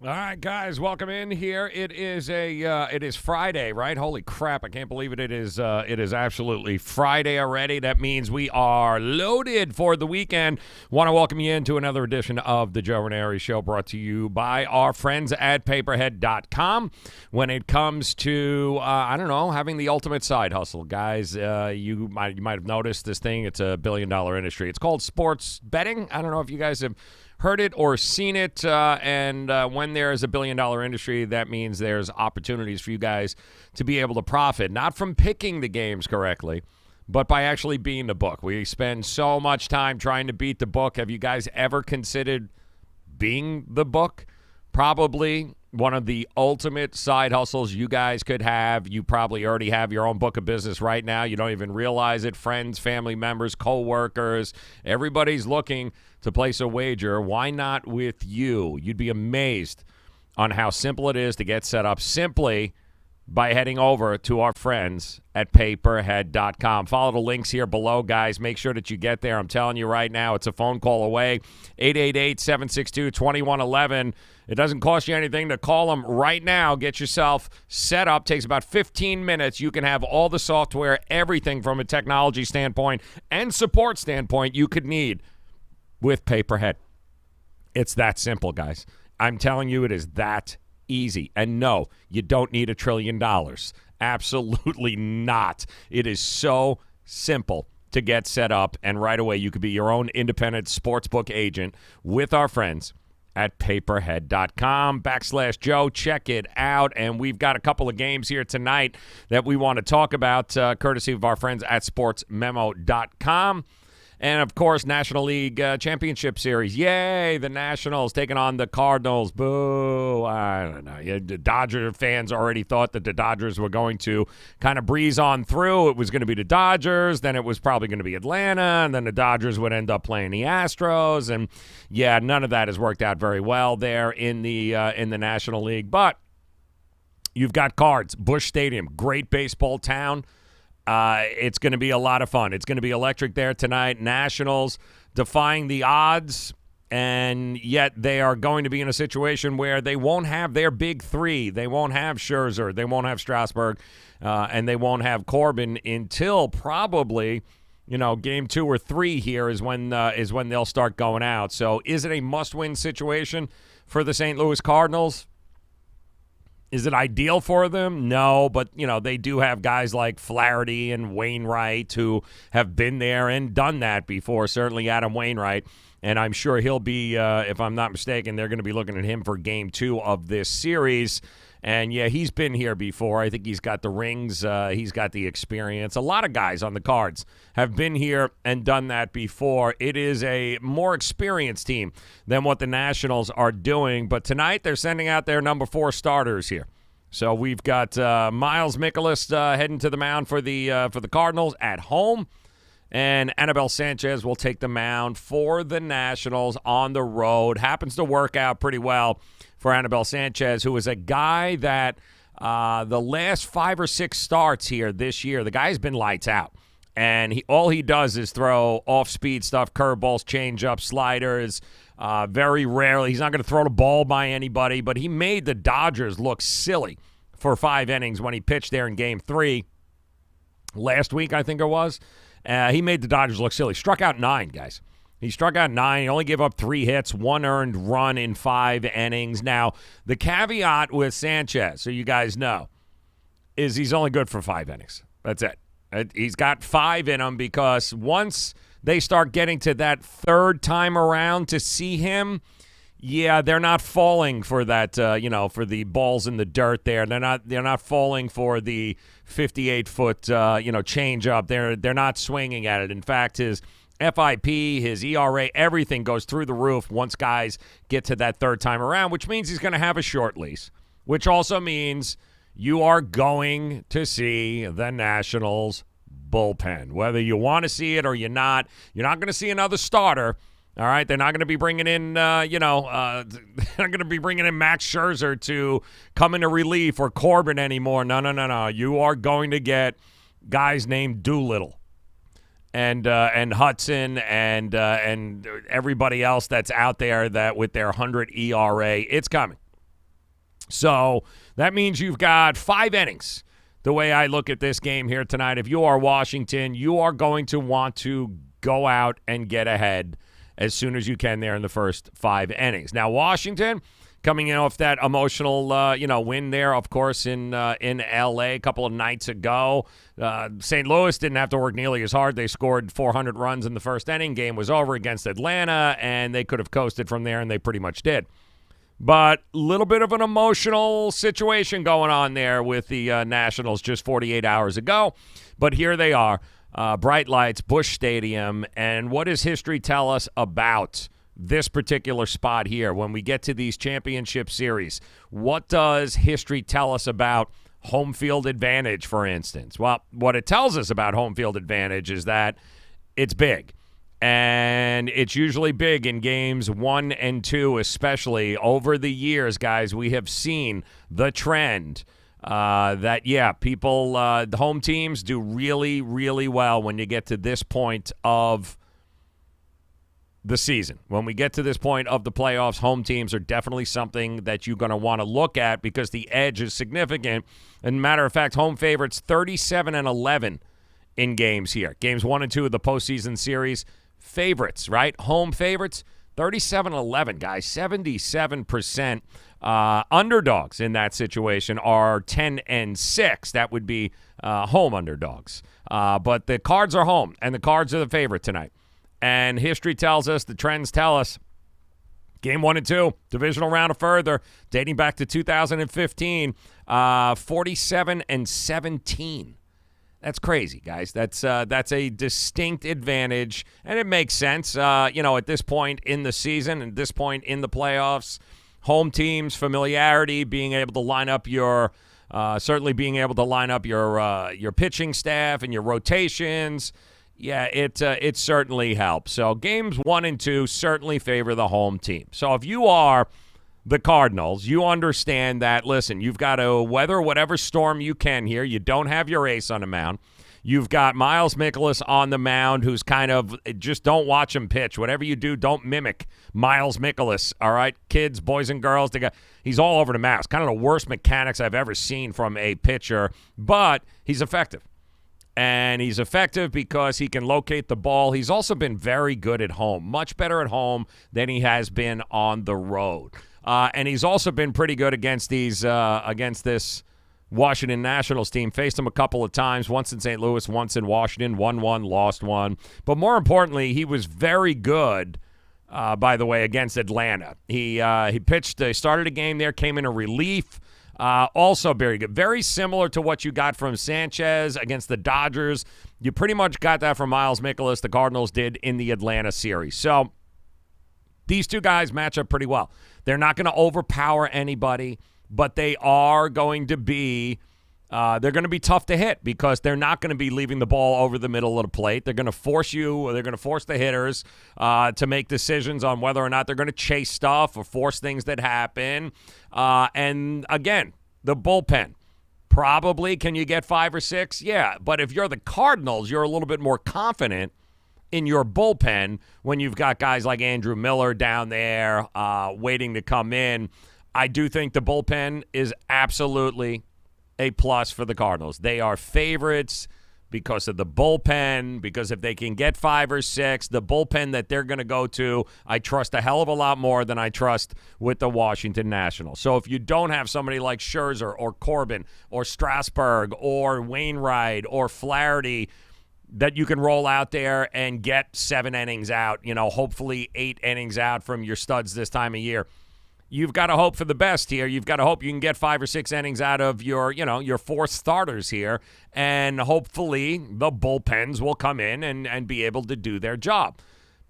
All right, guys, welcome in here. It is Friday, right? Holy crap! I can't believe it. It is absolutely Friday already. That means we are loaded for the weekend. Want to welcome you into another edition of the Joe Raineri Show, brought to you by our friends at Paperhead.com. When it comes to having the ultimate side hustle, guys, you might have noticed this thing. It's a $1 billion industry. It's called sports betting. I don't know if you guys have heard it or seen it, and when there's a $1 billion industry, that means there's opportunities for you guys to be able to profit, not from picking the games correctly, but by actually being the book. We spend so much time trying to beat the book. Have you guys ever considered being the book? Probably one of the ultimate side hustles you guys could have. You probably already have your own book of business right now. You don't even realize it. Friends, family members, co-workers, everybody's looking to place a wager. Why not with you? You'd be amazed on how simple it is to get set up simply by heading over to our friends at Paperhead.com. Follow the links here below, guys. Make sure that you get there. I'm telling you right now, it's a phone call away. 888-762-2111. It doesn't cost you anything to call them right now. Get yourself set up. Takes about 15 minutes. You can have all the software, everything from a technology standpoint and support standpoint you could need with Paperhead. It's that simple, guys. I'm telling you, it is that easy. And no, you don't need $1 trillion. Absolutely not. It is so simple to get set up, and right away you could be your own independent sportsbook agent with our friends at paperhead.com/Joe. Check it out. And we've got a couple of games here tonight that we want to talk about, courtesy of our friends at sportsmemo.com. And, of course, National League Championship Series. Yay, the Nationals taking on the Cardinals. Boo. I don't know. The Dodger fans already thought that the Dodgers were going to kind of breeze on through. It was going to be the Dodgers. Then it was probably going to be Atlanta. And then the Dodgers would end up playing the Astros. And, yeah, none of that has worked out very well there in the National League. But you've got Cards, Busch Stadium, great baseball town. It's going to be a lot of fun. It's going to be electric there tonight. Nationals defying the odds, and yet they are going to be in a situation where they won't have their big three. They won't have Scherzer. They won't have Strasburg, and they won't have Corbin until probably, game 2 or 3 here is when they'll start going out. So is it a must-win situation for the St. Louis Cardinals? Is it ideal for them? No, but, they do have guys like Flaherty and Wainwright who have been there and done that before, certainly Adam Wainwright. And I'm sure he'll be, if I'm not mistaken, they're going to be looking at him for game 2 of this series. And, yeah, he's been here before. I think he's got the rings. He's got the experience. A lot of guys on the Cards have been here and done that before. It is a more experienced team than what the Nationals are doing. But tonight they're sending out their number 4 starters here. So we've got Miles Mikolas heading to the mound for the Cardinals at home. And Anibal Sanchez will take the mound for the Nationals on the road. Happens to work out pretty well for Anibal Sanchez, who is a guy that the last 5 or 6 starts here this year, the guy's been lights out. And all he does is throw off-speed stuff, curveballs, changeups, sliders. Very rarely. He's not going to throw the ball by anybody, but he made the Dodgers look silly for 5 innings when he pitched there in Game 3 last week, I think it was. He made the Dodgers look silly. Struck out 9, guys. He struck out 9. He only gave up 3 hits, 1 earned run in 5 innings. Now, the caveat with Sanchez, so you guys know, is he's only good for 5 innings. That's it. He's got 5 in him because once they start getting to that 3rd time around to see him, yeah, they're not falling for that, for the balls in the dirt there. They're not falling for the 58-foot, change up. They're not swinging at it. In fact, his FIP, his ERA, everything goes through the roof once guys get to that 3rd time around, which means he's going to have a short lease, which also means you are going to see the Nationals bullpen. Whether you want to see it or you're not going to see another starter. All right, they're not going to be bringing in, they're not going to be bringing in Max Scherzer to come into relief or Corbin anymore. No. You are going to get guys named Doolittle and Hudson and everybody else that's out there that with their 100 ERA. It's coming. So that means you've got 5 innings. The way I look at this game here tonight, if you are Washington, you are going to want to go out and get ahead as soon as you can there in the first 5 innings. Now, Washington coming in off that emotional, win there, of course, in L.A. a couple of nights ago. St. Louis didn't have to work nearly as hard. They scored 400 runs in the first inning. Game was over against Atlanta, and they could have coasted from there, and they pretty much did. But a little bit of an emotional situation going on there with the Nationals just 48 hours ago. But here they are, bright lights, Busch Stadium. And what does history tell us about this particular spot here when we get to these championship series? What does history tell us about home field advantage, for instance? Well, what it tells us about home field advantage is that it's big. And it's usually big in games 1 and 2, especially. Over the years, guys, we have seen the trend that, people, the home teams do really, really well when you get to this point of the season. When we get to this point of the playoffs, home teams are definitely something that you're going to want to look at because the edge is significant. And matter of fact, home favorites 37-11 in games here. Games 1 and 2 of the postseason series. Favorites, right? Home favorites, 37-11, guys, 77%. Underdogs in that situation are 10-6. That would be home underdogs. But the Cards are home, and the Cards are the favorite tonight. And history tells us, the trends tell us, game 1 and 2, divisional round or further, dating back to 2015, 47-17. That's crazy, guys. That's a distinct advantage, and it makes sense. At this point in the season, at this point in the playoffs, home teams, familiarity, being able to line up your pitching staff and your rotations. Yeah, it certainly helps. So games 1 and 2 certainly favor the home team. So if you are the Cardinals, you understand that, listen, you've got to weather whatever storm you can here. You don't have your ace on the mound. You've got Miles Mikolas on the mound who's kind of, just don't watch him pitch. Whatever you do, don't mimic Miles Mikolas, all right? Kids, boys and girls, he's all over the mound. It's kind of the worst mechanics I've ever seen from a pitcher, but he's effective. And he's effective because he can locate the ball. He's also been very good at home, much better at home than he has been on the road. And he's also been pretty good against this Washington Nationals team. Faced him a couple of times, once in St. Louis, once in Washington, won one, lost one. But more importantly, he was very good, by the way, against Atlanta. He pitched, started a game there, came in a relief. Also very good. Very similar to what you got from Sanchez against the Dodgers. You pretty much got that from Miles Mikolas, the Cardinals did in the Atlanta series. So these two guys match up pretty well. They're not going to overpower anybody, but they are going to be they're going to be tough to hit because they're not going to be leaving the ball over the middle of the plate. They're going to force the hitters to make decisions on whether or not they're going to chase stuff or force things that happen. And again, the bullpen. Probably, can you get 5 or 6? Yeah, but if you're the Cardinals, you're a little bit more confident in your bullpen when you've got guys like Andrew Miller down there waiting to come in. I do think the bullpen is absolutely a plus for the Cardinals. They are favorites because of the bullpen, because if they can get 5 or 6, the bullpen that they're going to go to, I trust a hell of a lot more than I trust with the Washington Nationals. So if you don't have somebody like Scherzer or Corbin or Strasburg or Wainwright or Flaherty that you can roll out there and get 7 innings out, hopefully 8 innings out from your studs this time of year, you've got to hope for the best here. You've got to hope you can get 5 or 6 innings out of your 4 starters here, and hopefully the bullpens will come in and be able to do their job.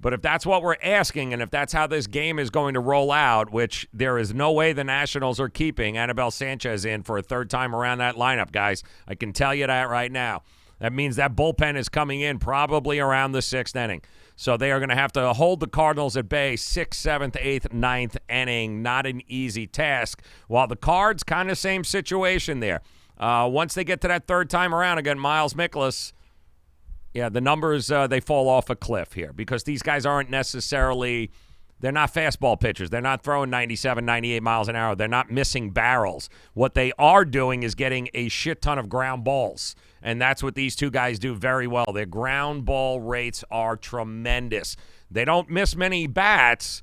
But if that's what we're asking, and if that's how this game is going to roll out, which there is no way the Nationals are keeping Anibal Sanchez in for a third time around that lineup, guys, I can tell you that right now. That means that bullpen is coming in probably around the 6th inning. So they are going to have to hold the Cardinals at bay 6th, 7th, 8th, 9th inning. Not an easy task. While the Cards, kind of same situation there. Once they get to that third time around again, Miles Mikolas, the numbers, they fall off a cliff here because these guys aren't necessarily They're not fastball pitchers. They're not throwing 97, 98 miles an hour. They're not missing barrels. What they are doing is getting a shit ton of ground balls, and that's what these two guys do very well. Their ground ball rates are tremendous. They don't miss many bats,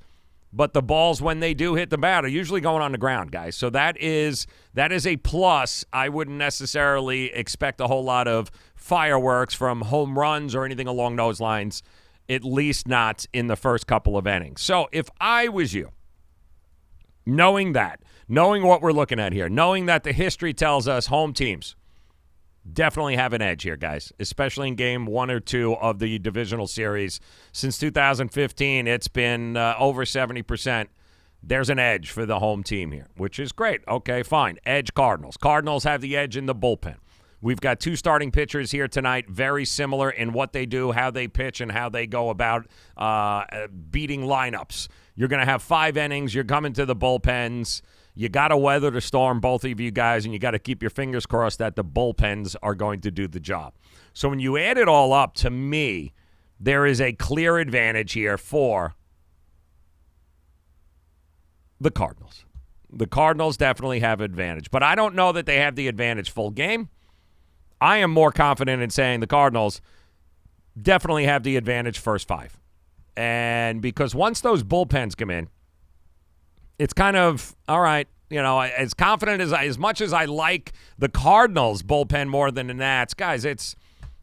but the balls, when they do hit the bat, are usually going on the ground, guys. So that is a plus. I wouldn't necessarily expect a whole lot of fireworks from home runs or anything along those lines, at least not in the first couple of innings. So if I was you, knowing what we're looking at here, knowing that the history tells us home teams definitely have an edge here, guys, especially in game 1 or 2 of the divisional series. Since 2015, it's been over 70%. There's an edge for the home team here, which is great. Okay, fine. Edge Cardinals. Cardinals have the edge in the bullpen. We've got 2 starting pitchers here tonight, very similar in what they do, how they pitch, and how they go about beating lineups. You're going to have 5 innings. You're coming to the bullpens. You got to weather the storm, both of you guys, and you got to keep your fingers crossed that the bullpens are going to do the job. So when you add it all up, to me, there is a clear advantage here for the Cardinals. The Cardinals definitely have advantage, but I don't know that they have the advantage full game. I am more confident in saying the Cardinals definitely have the advantage first 5. And because once those bullpens come in, it's kind of, all right, as confident as much as I like the Cardinals bullpen more than the Nats, guys,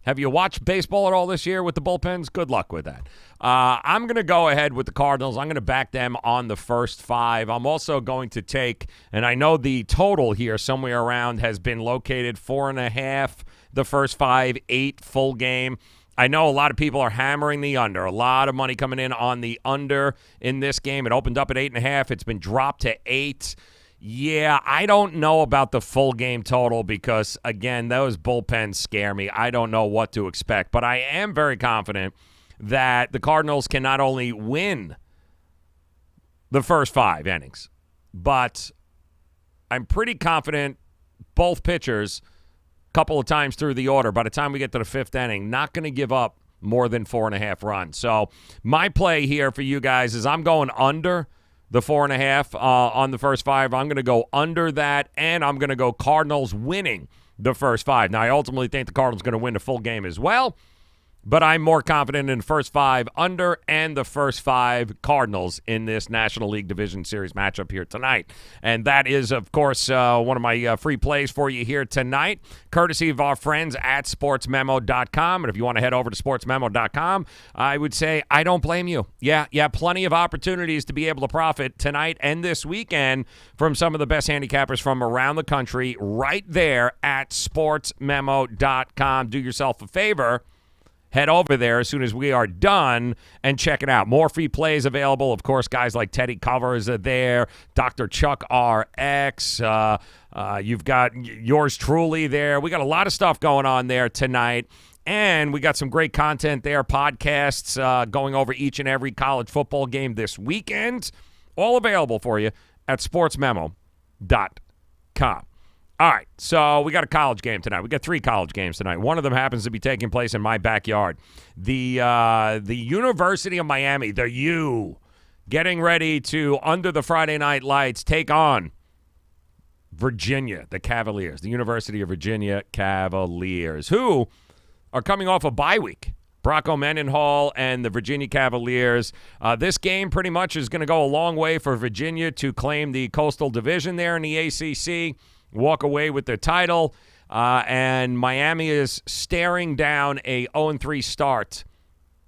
have you watched baseball at all this year with the bullpens? Good luck with that. I'm going to go ahead with the Cardinals. I'm going to back them on the first 5. I'm also going to take, and I know the total here somewhere around has been located 4.5 the first 5, 8 full game. I know a lot of people are hammering the under. A lot of money coming in on the under in this game. It opened up at 8.5. It's been dropped to 8. Yeah, I don't know about the full game total because, again, those bullpens scare me. I don't know what to expect. But I am very confident that the Cardinals can not only win the first 5 innings, but I'm pretty confident both pitchers – couple of times through the order, by the time we get to the 5th inning, not going to give up more than 4.5 runs. So my play here for you guys is I'm going under the 4.5 on the first 5. I'm going to go under that, and I'm going to go Cardinals winning the first 5. Now, I ultimately think the Cardinals are going to win the full game as well, but I'm more confident in the first 5 under and the first 5 Cardinals in this National League Division Series matchup here tonight. And that is, of course, one of my free plays for you here tonight, courtesy of our friends at sportsmemo.com. And if you want to head over to sportsmemo.com, I would say I don't blame you. Yeah, plenty of opportunities to be able to profit tonight and this weekend from some of the best handicappers from around the country right there at sportsmemo.com. Do yourself a favor. Head over there as soon as we are done and check it out. More free plays available. Of course, guys like Teddy Covers are there, Dr. Chuck RX. You've got yours truly there. We got a lot of stuff going on there tonight. And we got some great content there, podcasts going over each and every college football game this weekend. All available for you at sportsmemo.com. All right, so we got a college game tonight. We got 3 college games tonight. One of them happens to be taking place in my backyard. The University of Miami, the U, getting ready to, under the Friday night lights, take on Virginia, the Cavaliers, the University of Virginia Cavaliers, who are coming off a bye week. Bronco Mendenhall and the Virginia Cavaliers. This game pretty much is going to go a long way for Virginia to claim the Coastal Division there in the ACC. Walk away with the title, and Miami is staring down a 0-3 start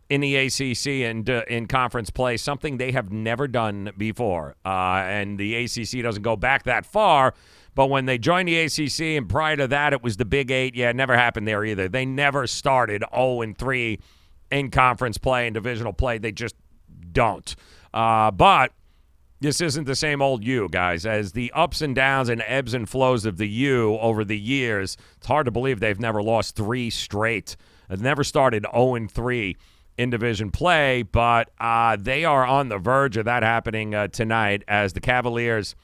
in the ACC and in conference play, something they have never done before. And the ACC doesn't go back that far, but when they joined the ACC and prior to that it was the Big 8, it never happened there either. They never started 0-3 in conference play and divisional play. They just don't. But this isn't the same old U, guys. As the ups and downs and ebbs and flows of the U over the years, it's hard to believe they've never lost 3 straight. They've never started 0-3 in division play, but they are on the verge of that happening tonight as the Cavaliers.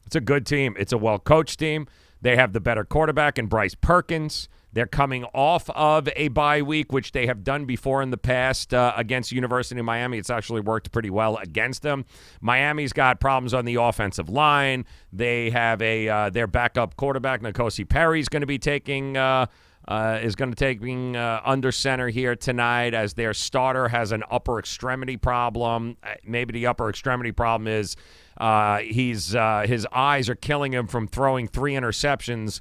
It's a good team. It's a well-coached team. They have the better quarterback in Bryce Perkins. They're coming off of a bye week, which they have done before in the past against University of Miami. It's actually worked pretty well against them. Miami's got problems on the offensive line. They have their backup quarterback, N'Kosi Perry, is going to be taking under center here tonight, as their starter has an upper extremity problem. Maybe the upper extremity problem is his eyes are killing him from throwing 3 interceptions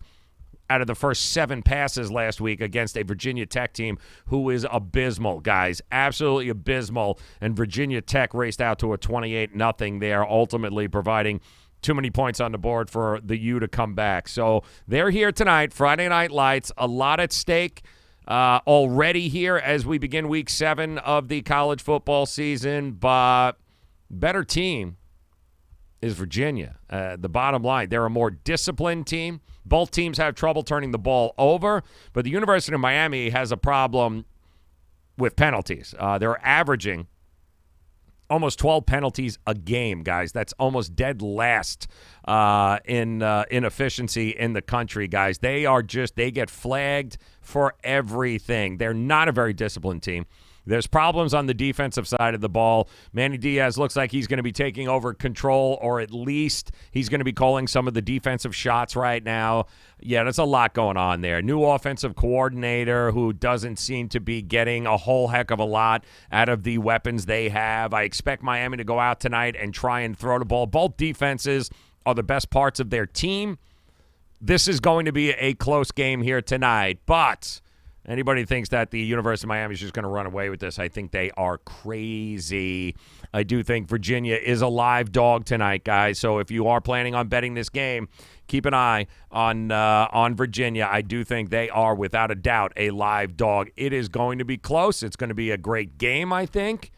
out of the first 7 passes last week against a Virginia Tech team who is abysmal, guys. Absolutely abysmal. And Virginia Tech raced out to a 28-0 there, ultimately providing too many points on the board for the U to come back. So they're here tonight, Friday Night Lights. A lot at stake already here as we begin Week 7 of the college football season. But better team is Virginia. The bottom line, they're a more disciplined team. Both teams have trouble turning the ball over, but the University of Miami has a problem with penalties. They're averaging almost 12 penalties a game, guys. That's almost dead last in efficiency in the country, guys. They get flagged for everything. They're not a very disciplined team. There's problems on the defensive side of the ball. Manny Diaz looks like he's going to be taking over control, or at least he's going to be calling some of the defensive shots right now. Yeah, there's a lot going on there. New offensive coordinator who doesn't seem to be getting a whole heck of a lot out of the weapons they have. I expect Miami to go out tonight and try and throw the ball. Both defenses are the best parts of their team. This is going to be a close game here tonight, but anybody thinks that the University of Miami is just going to run away with this, I think they are crazy. I do think Virginia is a live dog tonight, guys. So if you are planning on betting this game, keep an eye on Virginia. I do think they are, without a doubt, a live dog. It is going to be close. It's going to be a great game, I think.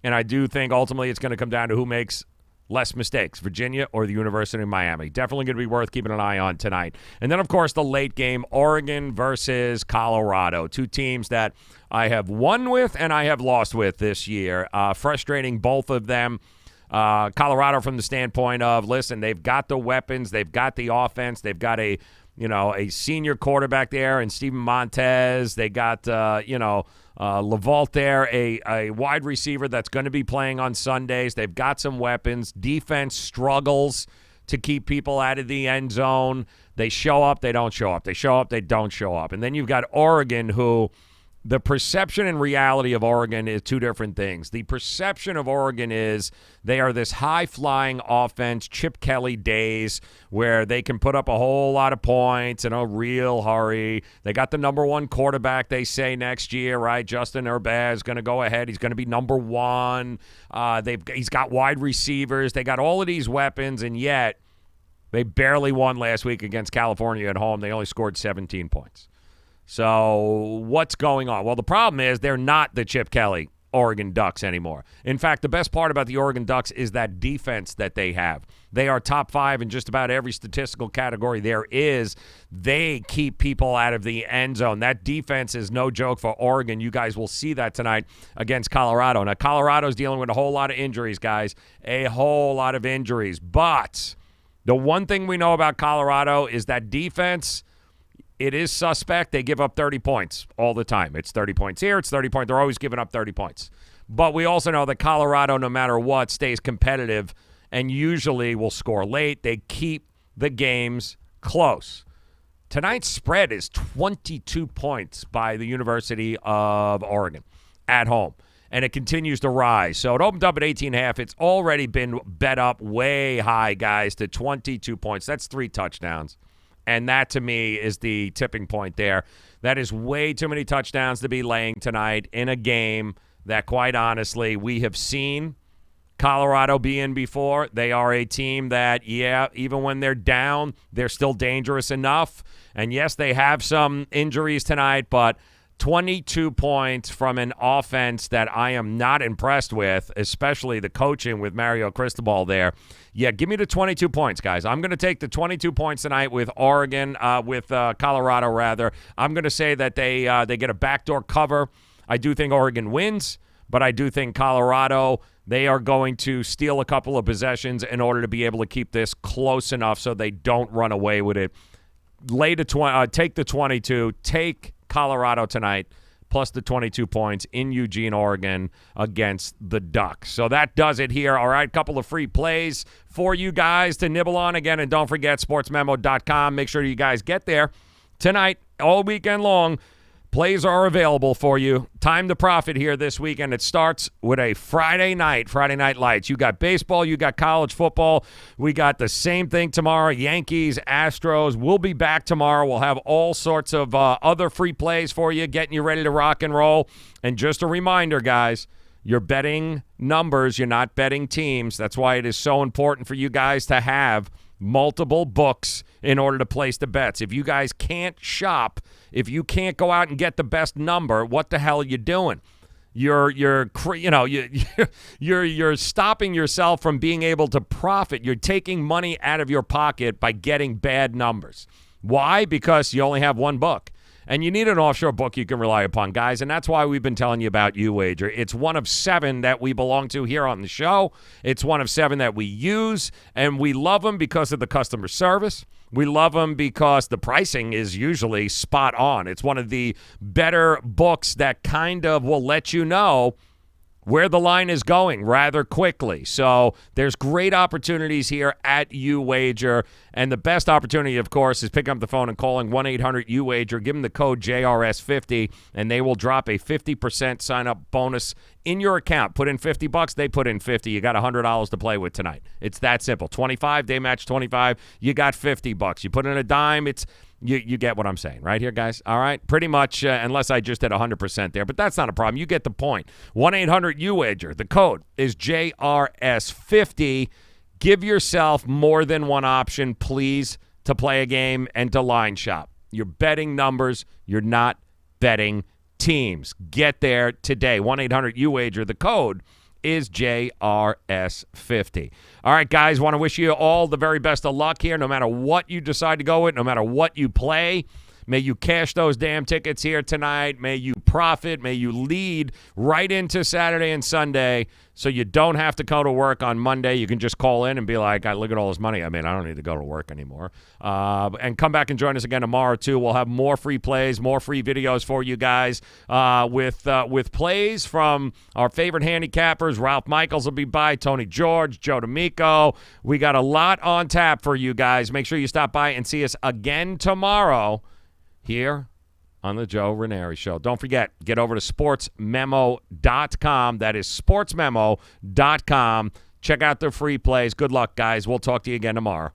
And I do think ultimately it's going to come down to who makes less mistakes, Virginia or the University of Miami. Definitely going to be worth keeping an eye on tonight. And then, of course, the late game, Oregon versus Colorado. 2 teams that I have won with and I have lost with this year. Frustrating, both of them. Colorado from the standpoint of, listen, they've got the weapons, they've got the offense, they've got a senior quarterback there and Steven Montez. They got, LaVault there, a wide receiver that's going to be playing on Sundays. They've got some weapons. Defense struggles to keep people out of the end zone. They show up, they don't show up. They show up, they don't show up. And then you've got Oregon, who the perception and reality of Oregon is 2 different things. The perception of Oregon is they are this high-flying offense, Chip Kelly days, where they can put up a whole lot of points in a real hurry. They got the number 1 quarterback, they say, next year, right? Justin Herbert is going to go ahead. He's going to be number 1. He's got wide receivers. They got all of these weapons, and yet they barely won last week against California at home. They only scored 17 points. So what's going on? Well, the problem is they're not the Chip Kelly Oregon Ducks anymore. In fact, the best part about the Oregon Ducks is that defense that they have. They are top 5 in just about every statistical category there is. They keep people out of the end zone. That defense is no joke for Oregon. You guys will see that tonight against Colorado. Now, Colorado's dealing with a whole lot of injuries, guys. A whole lot of injuries. But the one thing we know about Colorado is that defense, it is suspect. They give up 30 points all the time. It's 30 points here. It's 30 points. They're always giving up 30 points. But we also know that Colorado, no matter what, stays competitive and usually will score late. They keep the games close. Tonight's spread is 22 points by the University of Oregon at home, and it continues to rise. So it opened up at 18.5. It's already been bet up way high, guys, to 22 points. That's 3 touchdowns. And that, to me, is the tipping point there. That is way too many touchdowns to be laying tonight in a game that, quite honestly, we have seen Colorado be in before. They are a team that, even when they're down, they're still dangerous enough. And, yes, they have some injuries tonight, but 22 points from an offense that I am not impressed with, especially the coaching with Mario Cristobal there. Yeah, give me the 22 points, guys. I'm going to take the 22 points tonight with Oregon, with Colorado, rather. I'm going to say that they get a backdoor cover. I do think Oregon wins, but I do think Colorado, they are going to steal a couple of possessions in order to be able to keep this close enough so they don't run away with it. take the 22. Take Colorado tonight, plus the 22 points in Eugene, Oregon, against the Ducks. So that does it here. All right, couple of free plays for you guys to nibble on again. And don't forget, sportsmemo.com. Make sure you guys get there tonight, all weekend long. Plays are available for you. Time to profit here this weekend. It starts with a Friday night lights. You got baseball, you got college football. We got the same thing tomorrow, Yankees, Astros. We'll be back tomorrow. We'll have all sorts of other free plays for you, getting you ready to rock and roll. And just a reminder, guys, you're betting numbers. You're not betting teams. That's why it is so important for you guys to have multiple books in order to place the bets. If you guys can't shop, if you can't go out and get the best number, what the hell are you doing? You're stopping yourself from being able to profit. You're taking money out of your pocket by getting bad numbers. Why? Because you only have one book. And you need an offshore book you can rely upon, guys, and that's why we've been telling you about UWager. It's one of 7 that we belong to here on the show. It's one of 7 that we use, and we love them because of the customer service. We love them because the pricing is usually spot on. It's one of the better books that kind of will let you know where the line is going rather quickly. So there's great opportunities here at UWager. And the best opportunity, of course, is picking up the phone and calling 1-800-UWager. Give them the code JRS50, and they will drop a 50% sign-up bonus in your account. Put in $50, they put in $50. You got $100 to play with tonight. It's that simple. 25, they match 25. You got $50. You put in a dime, it's... You get what I'm saying, right here, guys? All right? Pretty much, unless I just did 100% there, but that's not a problem. You get the point. 1-800-UWager. The code is JRS50. Give yourself more than one option, please, to play a game and to line shop. You're betting numbers. You're not betting teams. Get there today. 1-800-UWager. The code is JRS50. All right, guys, want to wish you all the very best of luck here, no matter what you decide to go with, no matter what you play. May you cash those damn tickets here tonight. May you profit. May you lead right into Saturday and Sunday so you don't have to go to work on Monday. You can just call in and be like, look at all this money. I mean, I don't need to go to work anymore. And come back and join us again tomorrow, too. We'll have more free plays, more free videos for you guys with plays from our favorite handicappers. Ralph Michaels will be by, Tony George, Joe D'Amico. We got a lot on tap for you guys. Make sure you stop by and see us again tomorrow here on the Joe Raineri Show. Don't forget, get over to sportsmemo.com. That is sportsmemo.com. Check out the free plays. Good luck, guys. We'll talk to you again tomorrow.